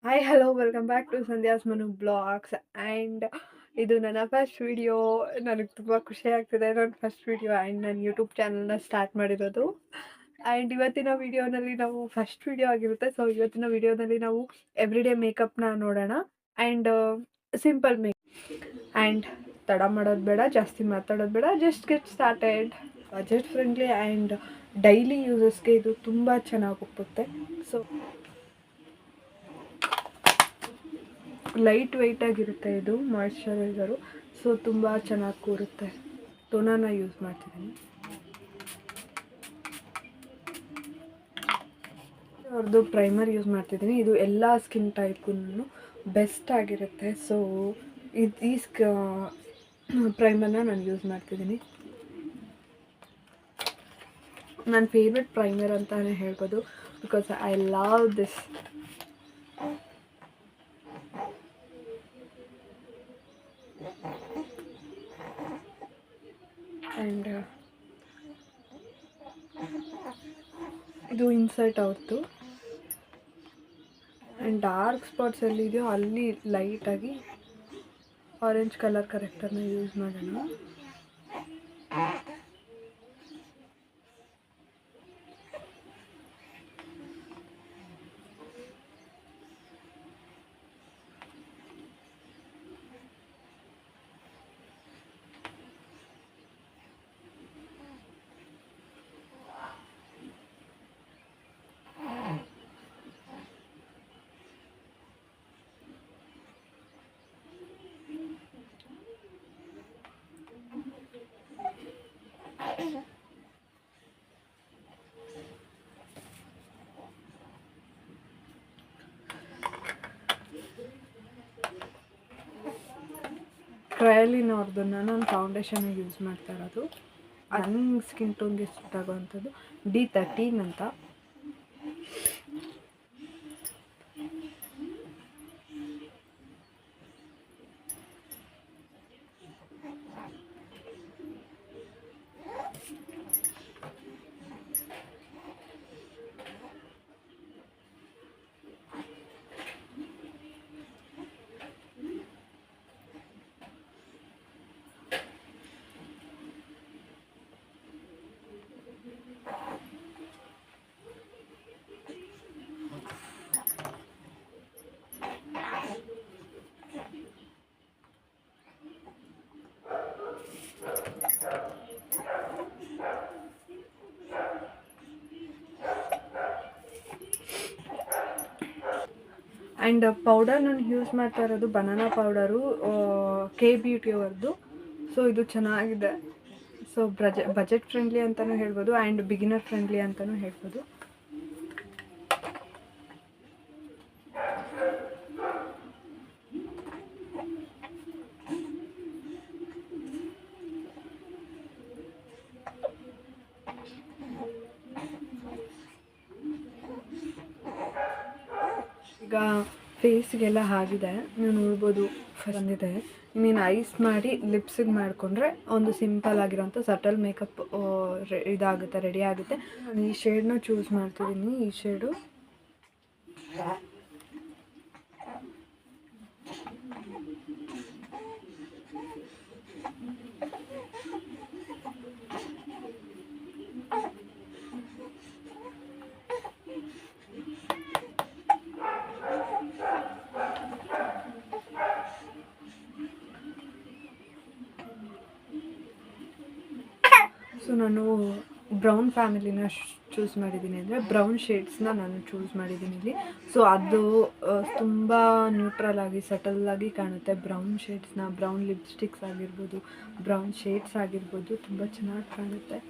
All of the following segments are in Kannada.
Hi hello welcome back to Sandhya's Manu vlogs and ಇದು ನನ್ನ ಫಸ್ಟ್ ವಿಡಿಯೋ. ನನಗೆ ತುಂಬ ಖುಷಿ ಆಗ್ತಿದೆ. ನನ್ನ ಫಸ್ಟ್ ವಿಡಿಯೋ ಆ್ಯಂಡ್ ನನ್ನ ಯೂಟ್ಯೂಬ್ ಚಾನಲ್ನ ಸ್ಟಾರ್ಟ್ ಮಾಡಿರೋದು. ಆ್ಯಂಡ್ ಇವತ್ತಿನ ವಿಡಿಯೋನಲ್ಲಿ ನಾವು ಫಸ್ಟ್ ವಿಡಿಯೋ ಆಗಿರುತ್ತೆ. ಸೊ ಇವತ್ತಿನ ವಿಡಿಯೋದಲ್ಲಿ ನಾವು ಎವ್ರಿಡೇ ಮೇಕಪ್ನ ನೋಡೋಣ ಆ್ಯಂಡ್ ಸಿಂಪಲ್ ಆ್ಯಂಡ್ ತಡ ಮಾಡೋದು ಬೇಡ, ಜಾಸ್ತಿ ಮಾತಾಡೋದು ಬೇಡ, just get started. Budget friendly and daily ಯೂಸಸ್ಗೆ ಇದು ತುಂಬ ಚೆನ್ನಾಗಿ ಒಪ್ಪುತ್ತೆ. ಸೊ ಲೈಟ್ ವೆಯ್ಟ್ ಆಗಿರುತ್ತೆ ಇದು ಮಾಯ್ಶ್ಚರೈಸರು. ಸೊ ತುಂಬ ಚೆನ್ನಾಗಿ ಕೂರುತ್ತೆ. ಟೋನರ್ನ ಯೂಸ್ ಮಾಡ್ತಿದ್ದೀನಿ. ಅವ್ರದ್ದು ಪ್ರೈಮರ್ ಯೂಸ್ ಮಾಡ್ತಿದ್ದೀನಿ. ಇದು ಎಲ್ಲ ಸ್ಕಿನ್ ಟೈಪ್ಗೂ ಬೆಸ್ಟ್ ಆಗಿರುತ್ತೆ. ಸೊ ಈ ಪ್ರೈಮರ್ನ ನಾನು ಯೂಸ್ ಮಾಡ್ತಿದ್ದೀನಿ. ನನ್ನ ಫೇವ್ರೆಟ್ ಪ್ರೈಮರ್ ಅಂತಲೇ ಹೇಳ್ಬೋದು, because I love this. And ಇದು ಇನ್ಸರ್ಟ್ ಅವ್ರದ್ದು. ಆ್ಯಂಡ್ ಡಾರ್ಕ್ ಸ್ಪಾಟ್ಸ್ ಎಲ್ಲಿದೆಯೋ ಅಲ್ಲಿ ಲೈಟಾಗಿ ಆರೆಂಜ್ ಕಲರ್ ಕರೆಕ್ಟರ್ನ ಯೂಸ್ ಮಾಡೋಣ. ಟ್ರಯಲಿನ್ ಅವ್ರದ್ದನ್ನು ನಾನು ಫೌಂಡೇಶನ್ ಯೂಸ್ ಮಾಡ್ತಾ ಇರೋದು. ನನ್ನ ಸ್ಕಿನ್ ಟೋನ್ಗೆ ಸೂಟ್ ಆಗೋವಂಥದ್ದು D13 ಅಂತ. ಆ್ಯಂಡ್ ಪೌಡರ್ ನಾನು ಯೂಸ್ ಮಾಡ್ತಾ ಇರೋದು ಬನಾನಾ ಪೌಡರು, ಕೆ ಬ್ಯೂಟಿ ಅವ್ರದ್ದು. ಸೊ ಇದು ಚೆನ್ನಾಗಿದೆ. ಸೊ ಬಜೆಟ್ ಫ್ರೆಂಡ್ಲಿ ಅಂತಲೂ ಹೇಳ್ಬೋದು ಆ್ಯಂಡ್ ಬಿಗಿನರ್ ಫ್ರೆಂಡ್ಲಿ ಅಂತಲೂ ಹೇಳ್ಬೋದು. ಈಗ ಫೇಸ್ಗೆಲ್ಲ ಆಗಿದೆ, ನೀವು ನೋಡ್ಬೋದು ಬಂದಿದೆ. ನೀನು ಐಸ್ ಮಾಡಿ ಲಿಪ್ಸಿಗೆ ಮಾಡಿಕೊಂಡ್ರೆ ಒಂದು ಸಿಂಪಲ್ ಆಗಿರೋಂಥ ಸಟಲ್ ಮೇಕಪ್ ಇದಾಗುತ್ತೆ, ರೆಡಿ ಆಗುತ್ತೆ. ನಾನು ಈ ಶೇಡ್ನ ಚೂಸ್ ಮಾಡ್ತಿದ್ದೀನಿ. ಈ ಶೇಡು ಸೊ ನಾನು ಬ್ರೌನ್ ಫ್ಯಾಮಿಲಿನ ಚೂಸ್ ಮಾಡಿದ್ದೀನಿ. ಅಂದರೆ ಬ್ರೌನ್ ಶೇಡ್ಸ್ನ ನಾನು ಚೂಸ್ ಮಾಡಿದ್ದೀನಿ ಇಲ್ಲಿ. ಸೊ ಅದು ತುಂಬ ನ್ಯೂಟ್ರಲ್ ಆಗಿ ಸಟಲ್ಲಾಗಿ ಕಾಣುತ್ತೆ. ಬ್ರೌನ್ ಶೇಡ್ಸ್ನ, ಬ್ರೌನ್ ಲಿಪ್ಸ್ಟಿಕ್ಸ್ ಆಗಿರ್ಬೋದು, ಬ್ರೌನ್ ಶೇಡ್ಸ್ ಆಗಿರ್ಬೋದು, ತುಂಬ ಚೆನ್ನಾಗಿ ಕಾಣುತ್ತೆ.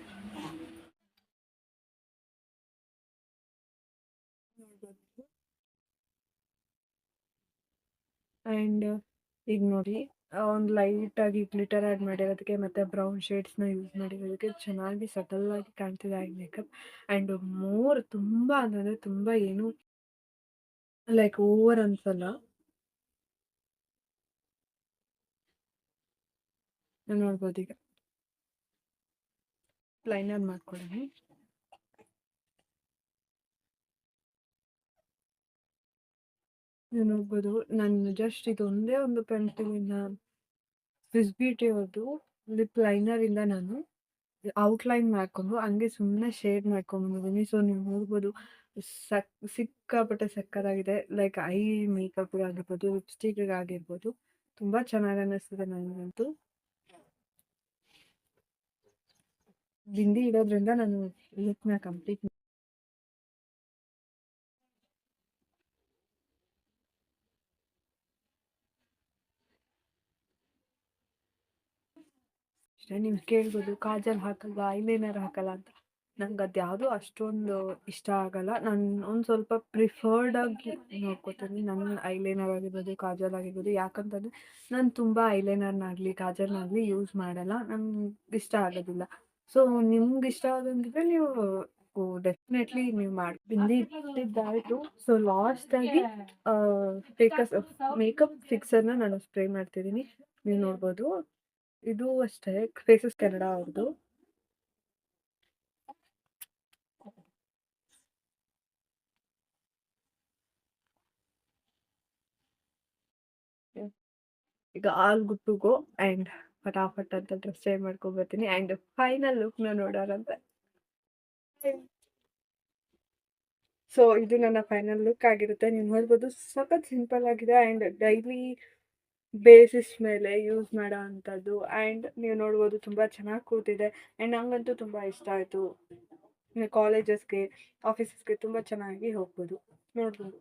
ಆ್ಯಂಡ್ ಈಗ ನೋಡಿ, ಒಂದು ಲೈಟಾಗಿ ಗ್ಲಿಟರ್ ಆ್ಯಡ್ ಮಾಡಿರೋದಕ್ಕೆ ಮತ್ತು ಬ್ರೌನ್ ಶೇಡ್ಸ್ನ ಯೂಸ್ ಮಾಡಿರೋದಕ್ಕೆ ಚೆನ್ನಾಗಿ ಸಟಲ್ಲಾಗಿ ಕಾಣ್ತಿದೆ ಐ ಮೇಕಪ್. ಆ್ಯಂಡ್ ತುಂಬ ಅಂದರೆ ತುಂಬ ಏನು ಲೈಕ್ ಓವರ್ ಅನ್ಸಲ್ಲ. ನೋಡ್ಬೋದು ಈಗ ಲೈನರ್ ಮಾಡ್ಕೊಳ್ಳಿ. ನೀವು ನೋಡ್ಬೋದು ನಾನು ಜಸ್ಟ್ ಇದೊಂದೇ ಒಂದು ಪೆನ್ಸಿಲಿಂದ ಸ್ವಿಸ್ ಬ್ಯೂಟಿ ಅವ್ರದ್ದು ಲಿಪ್ ಲೈನರಿಂದ ನಾನು ಔಟ್ಲೈನ್ ಮಾಡ್ಕೊಂಡು ಹಂಗೆ ಸುಮ್ಮನೆ ಶೇಡ್ ಮಾಡ್ಕೊಂಡ್ಬಂದಿದ್ದೀನಿ. ಸೊ ನೀವು ನೋಡ್ಬೋದು ಸಿಕ್ಕಾಪಟ್ಟೆ ಸಕ್ಕತ್ತಾಗಿದೆ. ಲೈಕ್ ಐ ಮೇಕಪ್ಗೆ ಆಗಿರ್ಬೋದು, ಲಿಪ್ಸ್ಟಿಕ್ಗೆ ಆಗಿರ್ಬೋದು ತುಂಬ ಚೆನ್ನಾಗಿ ಅನ್ನಿಸ್ತಿದೆ ನನಗಂತೂ. ಬಿಂದಿ ಇಡೋದ್ರಿಂದ ನಾನು ಲುಕ್ನ ಕಂಪ್ಲೀಟ್ ಅಷ್ಟೇ. ನೀವು ಕೇಳ್ಬೋದು ಕಾಜಲ್ ಹಾಕಲ್ವಾ, ಐಲೈನರ್ ಹಾಕಲ್ಲ ಅಂತ. ನಂಗೆ ಅದು ಯಾವುದೂ ಅಷ್ಟೊಂದು ಇಷ್ಟ ಆಗಲ್ಲ. ನಾನು ಒಂದು ಸ್ವಲ್ಪ ಪ್ರಿಫರ್ಡಾಗಿ ನೋಡ್ಕೋತೀನಿ. ನನ್ನ ಐಲೈನರ್ ಆಗಿರ್ಬೋದು, ಕಾಜಲ್ ಆಗಿರ್ಬೋದು. ಯಾಕಂತಂದರೆ ನಾನು ತುಂಬ ಐಲೈನರ್ನಾಗಲಿ ಕಾಜಲ್ನಾಗಲಿ ಯೂಸ್ ಮಾಡಲ್ಲ, ನಂಗೆ ಇಷ್ಟ ಆಗೋದಿಲ್ಲ. ಸೊ ನಿಮ್ಗೆ ಇಷ್ಟ ಆಗಂಗಿದ್ರೆ ನೀವು ಡೆಫಿನೆಟ್ಲಿ ನೀವು ಮಾಡಿ. ಬಿಂದಿ ಇಟ್ಟಿದ್ದಾಯಿತು. ಸೊ ಲಾಸ್ಟಾಗಿ ಫೇಕಸ್ ಮೇಕಪ್ ಫಿಕ್ಸರ್ನ ನಾನು ಸ್ಪ್ರೇ ಮಾಡ್ತಿದ್ದೀನಿ. ನೀವು ನೋಡ್ಬೋದು ಇದು ಅಷ್ಟೇ ಫೇಸಸ್ ಕೆನಡಾ ಅವ್ರದ್ದು. ಈಗ all good to go and ಫಟಾಫಟ್ ಅಂತ ಡ್ರೆಸ್ ಚೇಂಜ್ ಮಾಡ್ಕೊಂಡ್ಬರ್ತೀನಿ ಆ್ಯಂಡ್ ಫೈನಲ್ ಲುಕ್ನ ನೋಡೋರಂತೆ. ಸೊ ಇದು ನನ್ನ ಫೈನಲ್ ಲುಕ್ ಆಗಿರುತ್ತೆ. ನೀವು ನೋಡ್ಬೋದು ಸಖತ್ ಸಿಂಪಲ್ ಆಗಿದೆ ಆ್ಯಂಡ್ ಡೈಲಿ ಬೇಸಿಸ್ ಮೇಲೆ ಯೂಸ್ ಮಾಡೋ ಅಂಥದ್ದು. ಆ್ಯಂಡ್ ನೀವು ನೋಡ್ಬೋದು ತುಂಬ ಚೆನ್ನಾಗಿ ಕೂತಿದೆ ಆ್ಯಂಡ್ ನಂಗಂತೂ ತುಂಬ ಇಷ್ಟ ಆಯಿತು. ಕಾಲೇಜಸ್ಗೆ ಆಫೀಸಸ್ಗೆ ತುಂಬ ಚೆನ್ನಾಗಿ ಹೋಗ್ಬೋದು, ನೋಡ್ಬೋದು.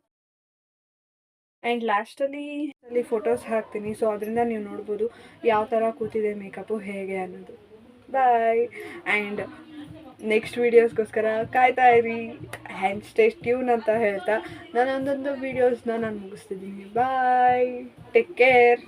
ಆ್ಯಂಡ್ ಲಾಸ್ಟಲ್ಲಿ ಫೋಟೋಸ್ ಹಾಕ್ತೀನಿ. ಸೊ ಅದರಿಂದ ನೀವು ನೋಡ್ಬೋದು ಯಾವ ಥರ ಕೂತಿದೆ ಮೇಕಪ್ಪು ಹೇಗೆ ಅನ್ನೋದು. ಬಾಯ್. ಆ್ಯಂಡ್ ನೆಕ್ಸ್ಟ್ ವೀಡಿಯೋಸ್ಗೋಸ್ಕರ ಕಾಯ್ತಾ ಇರಿ ಆ್ಯಂಡ್ ಸ್ಟೇ ಟ್ಯೂನ್ ಅಂತ ಹೇಳ್ತಾ ನಾನು ಒಂದೊಂದು ವೀಡಿಯೋಸ್ನ ನಾನು ಮುಗಿಸ್ತಿದ್ದೀನಿ. ಬಾಯ್, ಟೇಕ್ ಕೇರ್.